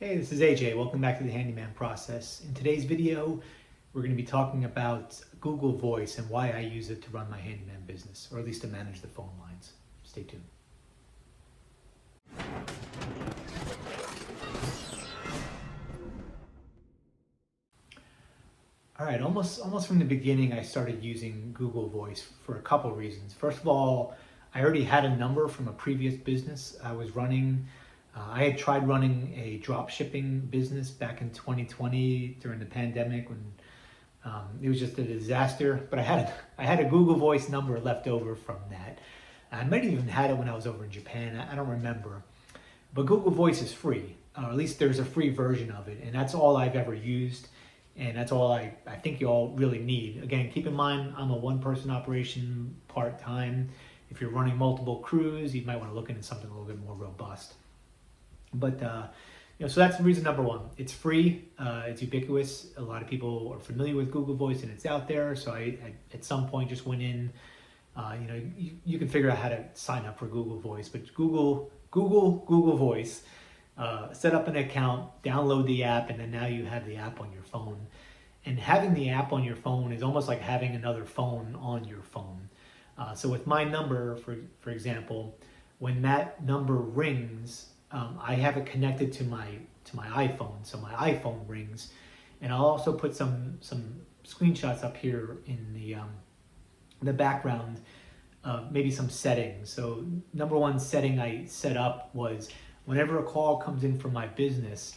Hey, this is AJ. Welcome back to the Handyman process. In today's video, we're going to be talking about Google Voice and why I use it to run my handyman business, or at least to manage the phone lines. Stay tuned. All right, almost from the beginning, I started using Google Voice for a couple reasons. First of all, I already had a number from a previous business I was running. I had tried running a drop shipping business back in 2020 during the pandemic when it was just a disaster. But I had a Google Voice number left over from that. I might have even had it when I was over in Japan. I don't remember. But Google Voice is free, or at least there's a free version of it, and that's all I've ever used. And that's all I think you all really need. Again, keep in mind, I'm a one-person operation part-time. If you're running multiple crews, you might want to look into something a little bit more robust. But, so that's reason number one. It's free, it's ubiquitous. A lot of people are familiar with Google Voice and it's out there. So I at some point just went in, you can figure out how to sign up for Google Voice, but Google Voice, set up an account, download the app, and then now you have the app on your phone. And having the app on your phone is almost like having another phone on your phone. So with my number, for example, when that number rings, I have it connected to my iPhone, so my iPhone rings, and I'll also put some screenshots up here in the background, maybe some settings. So number one setting I set up was whenever a call comes in from my business,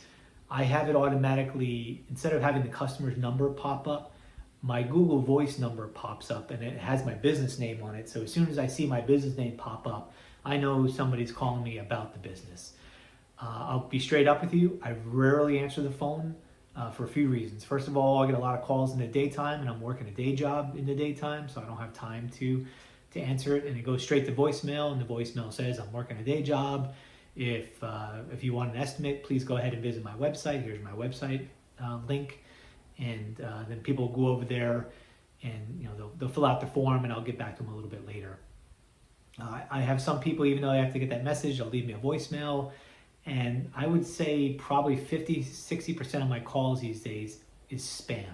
I have it automatically, instead of having the customer's number pop up, my Google Voice number pops up and it has my business name on it. So as soon as I see my business name pop up, I know somebody's calling me about the business. I'll be straight up with you. I rarely answer the phone for a few reasons. First of all, I get a lot of calls in the daytime and I'm working a day job in the daytime, so I don't have time to answer it. And it goes straight to voicemail, and the voicemail says, I'm working a day job. If you want an estimate, please go ahead and visit my website. Here's my website link. And then people go over there and they'll fill out the form and I'll get back to them a little bit later. I have some people, even though they have to get that message, they'll leave me a voicemail. And I would say probably 50-60% of my calls these days is spam.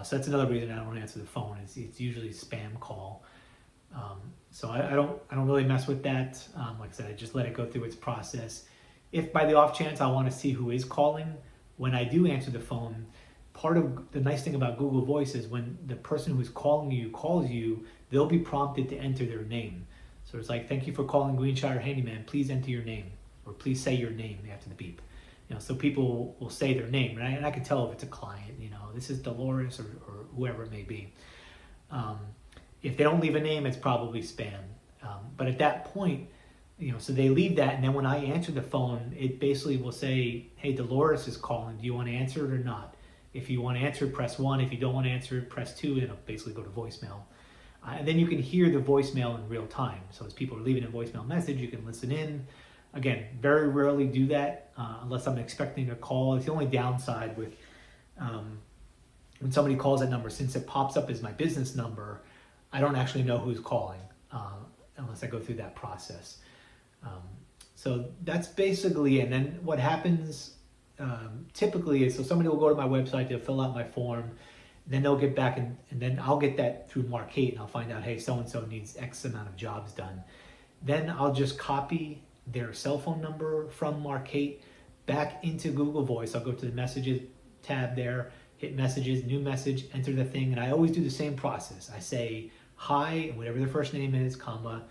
So that's another reason I don't answer the phone. It's usually a spam call. So I don't really mess with that. Like I said, I just let it go through its process. If by the off chance I want to see who is calling, when I do answer the phone, part of the nice thing about Google Voice is when the person who's calling you calls you, they'll be prompted to enter their name. So it's like, thank you for calling Greenshire Handyman. Please enter your name, or please say your name after the beep. So people will say their name, and I can tell if it's a client. This is Dolores or whoever it may be. If they don't leave a name, it's probably spam. But at that point, so they leave that, and then when I answer the phone, it basically will say, hey, Dolores is calling. Do you want to answer it or not? If you want to answer it, press 1. If you don't want to answer it, press 2, and it'll basically go to voicemail. And then you can hear the voicemail in real time. So as people are leaving a voicemail message, you can listen in. Again, very rarely do that unless I'm expecting a call. It's the only downside with when somebody calls that number. Since it pops up as my business number, I don't actually know who's calling unless I go through that process. So that's basically it. And then what happens typically is, so somebody will go to my website, they'll fill out my form, then they'll get back and then I'll get that through Mark8 and I'll find out, hey, so-and-so needs X amount of jobs done. Then I'll just copy their cell phone number from Mark8 back into Google Voice. I'll go to the messages tab there, hit messages, new message, enter the thing, and I always do the same process. I say hi, whatever their first name is, comma,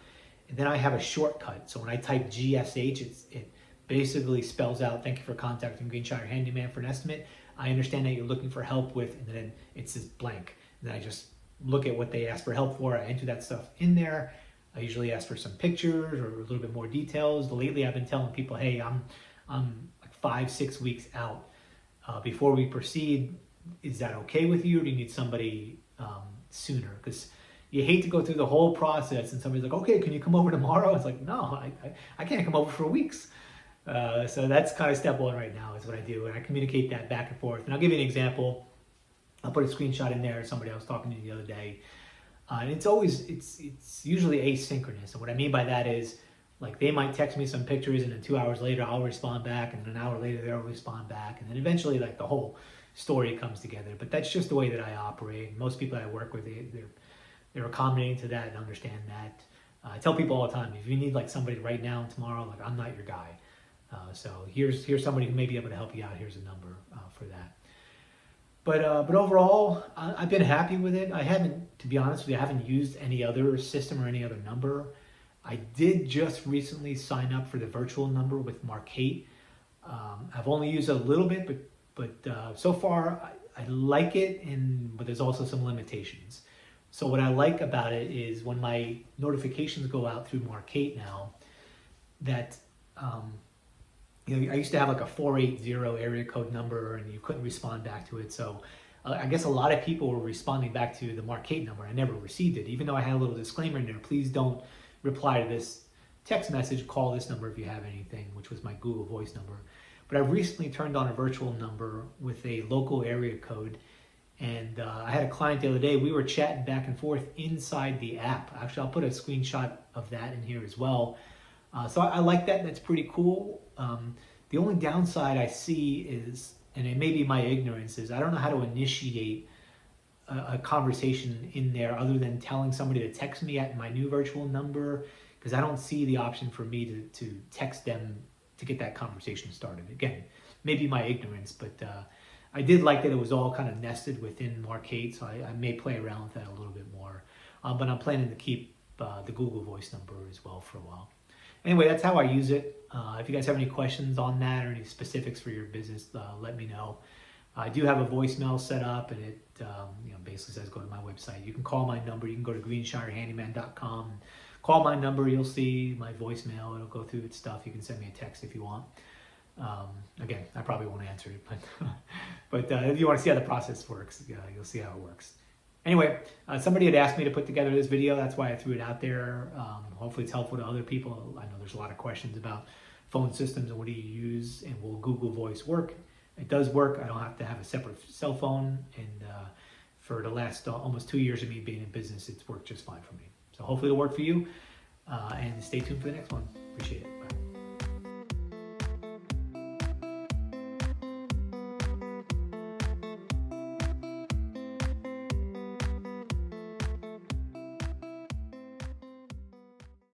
and then I have a shortcut. So when I type GSH, it basically spells out, thank you for contacting Greenshire Handyman for an estimate. I understand that you're looking for help with, and then it's just blank. And then I just look at what they ask for help for. I enter that stuff in there. I usually ask for some pictures or a little bit more details. Lately, I've been telling people, hey, I'm like 5-6 weeks out. Before we proceed, is that okay with you, or do you need somebody sooner? Because you hate to go through the whole process and somebody's like, okay, can you come over tomorrow? It's like, no, I can't come over for weeks. So that's kind of step one right now is what I do. And I communicate that back and forth. And I'll give you an example. I'll put a screenshot in there. Somebody I was talking to the other day. And it's usually asynchronous. And what I mean by that is Like they might text me some pictures and then 2 hours later I'll respond back, and then an hour later they'll respond back, and then eventually like the whole story comes together. But that's just the way that I operate. Most people I work with, they're accommodating to that and understand that. I tell people all the time, if you need like somebody right now and tomorrow, like I'm not your guy. So here's somebody who may be able to help you out. Here's a number for that. But overall, I've been happy with it. I haven't, to be honest with you, I haven't used any other system or any other number. I did just recently sign up for the virtual number with Mark8. I've only used it a little bit, but so far I like it, but there's also some limitations. So what I like about it is when my notifications go out through Mark8 now, that I used to have like a 480 area code number, and you couldn't respond back to it. So I guess a lot of people were responding back to the Mark8 number. I never received it, even though I had a little disclaimer in there. Please don't reply to this text message. Call this number if you have anything, which was my Google Voice number. But I've recently turned on a virtual number with a local area code. And I had a client the other day. We were chatting back and forth inside the app. Actually, I'll put a screenshot of that in here as well. So I like that. That's pretty cool. The only downside I see is, and it may be my ignorance, is I don't know how to initiate a conversation in there other than telling somebody to text me at my new virtual number, because I don't see the option for me to text them to get that conversation started. Again, maybe my ignorance, but I did like that it was all kind of nested within Mark8, so I may play around with that a little bit more. But I'm planning to keep the Google Voice number as well for a while. Anyway, that's how I use it. If you guys have any questions on that or any specifics for your business, let me know. I do have a voicemail set up, and it basically says go to my website. You can call my number. You can go to greenshirehandyman.com. Call my number. You'll see my voicemail. It'll go through its stuff. You can send me a text if you want. Again, I probably won't answer it, but if you want to see how the process works, you'll see how it works. Anyway, somebody had asked me to put together this video. That's why I threw it out there. Hopefully it's helpful to other people. I know there's a lot of questions about phone systems and what do you use, and will Google Voice work? It does work. I don't have to have a separate cell phone, and for the last almost 2 years of me being in business, it's worked just fine for me. So hopefully it'll work for you, and stay tuned for the next one. Appreciate it. Bye.